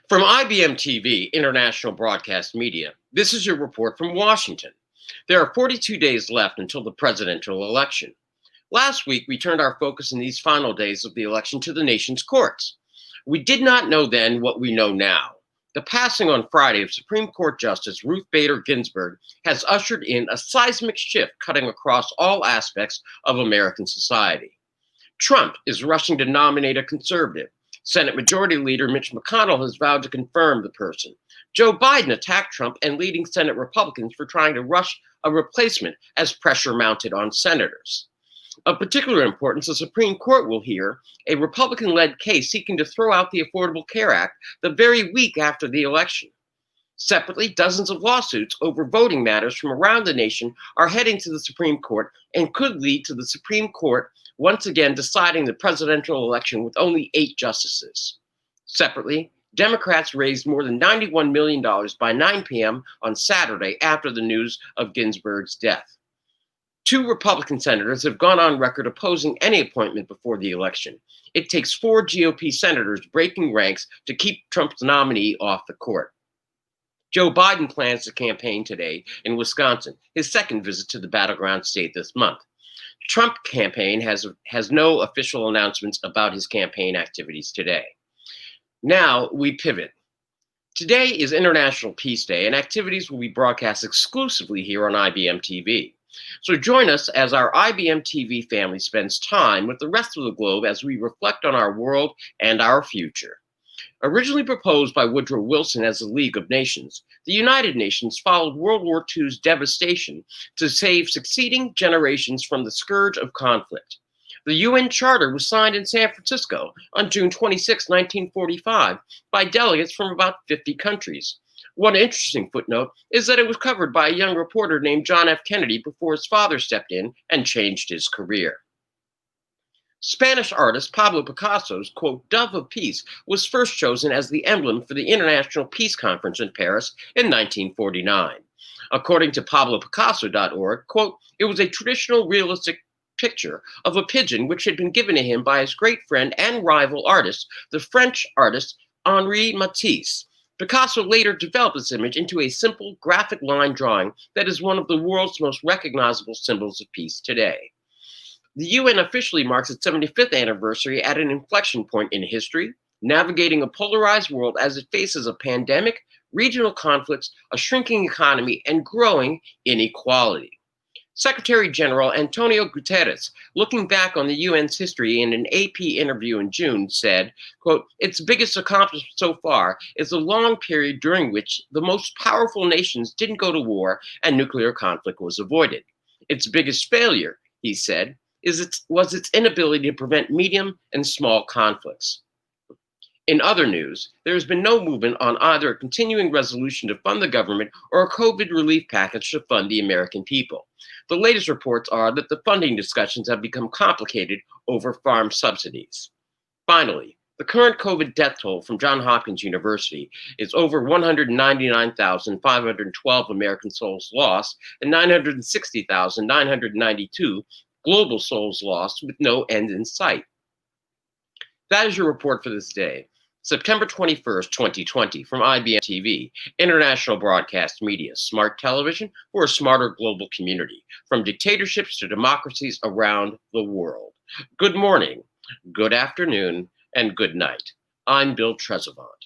From IBMTV, International Broadcast Media, this is your report from Washington. There are 42 days left until the presidential election. Last week, we turned our focus in these final days of the election to the nation's courts. We did not know then what we know now. The passing on Friday of Supreme Court Justice Ruth Bader Ginsburg has ushered in a seismic shift cutting across all aspects of American society. Trump is rushing to nominate a conservative. Senate Majority Leader Mitch McConnell has vowed to confirm the person. Joe Biden attacked Trump and leading Senate Republicans for trying to rush a replacement as pressure mounted on senators. Of particular importance, the Supreme Court will hear a Republican-led case seeking to throw out the Affordable Care Act the very week after the election. Separately, dozens of lawsuits over voting matters from around the nation are heading to the Supreme Court and could lead to the Supreme Court once again deciding the presidential election with only 8 justices. Separately, Democrats raised more than $91 million by 9 p.m. on Saturday after the news of Ginsburg's death. 2 Republican senators have gone on record opposing any appointment before the election. It takes 4 GOP senators breaking ranks to keep Trump's nominee off the court. Joe Biden plans to campaign today in Wisconsin, his second visit to the battleground state this month. Trump campaign has no official announcements about his campaign activities today. Now we pivot. Today is International Peace Day, and activities will be broadcast exclusively here on IBM TV. So join us as our IBM TV family spends time with the rest of the globe as we reflect on our world and our future. Originally proposed by Woodrow Wilson as the League of Nations, the United Nations followed World War II's devastation to save succeeding generations from the scourge of conflict. The UN Charter was signed in San Francisco on June 26, 1945, by delegates from about 50 countries. One interesting footnote is that it was covered by a young reporter named John F. Kennedy before his father stepped in and changed his career. Spanish artist Pablo Picasso's, quote, Dove of Peace was first chosen as the emblem for the International Peace Conference in Paris in 1949. According to PabloPicasso.org, quote, it was a traditional realistic picture of a pigeon which had been given to him by his great friend and rival artist, the French artist Henri Matisse. Picasso later developed this image into a simple graphic line drawing that is one of the world's most recognizable symbols of peace today. The UN officially marks its 75th anniversary at an inflection point in history, navigating a polarized world as it faces a pandemic, regional conflicts, a shrinking economy, and growing inequality. Secretary General Antonio Guterres, looking back on the UN's history in an AP interview in June, said, quote, its biggest accomplishment so far is the long period during which the most powerful nations didn't go to war and nuclear conflict was avoided. Its biggest failure, he said, was its inability to prevent medium and small conflicts. In other news, there has been no movement on either a continuing resolution to fund the government or a COVID relief package to fund the American people. The latest reports are that the funding discussions have become complicated over farm subsidies. Finally, the current COVID death toll from Johns Hopkins University is over 199,512 American souls lost and 960,992 global souls lost with no end in sight. That is your report for this day, September 21st, 2020, from IBM TV, International Broadcast Media, smart television for a smarter global community, from dictatorships to democracies around the world. Good morning, good afternoon, and good night. I'm Bill Trezevant.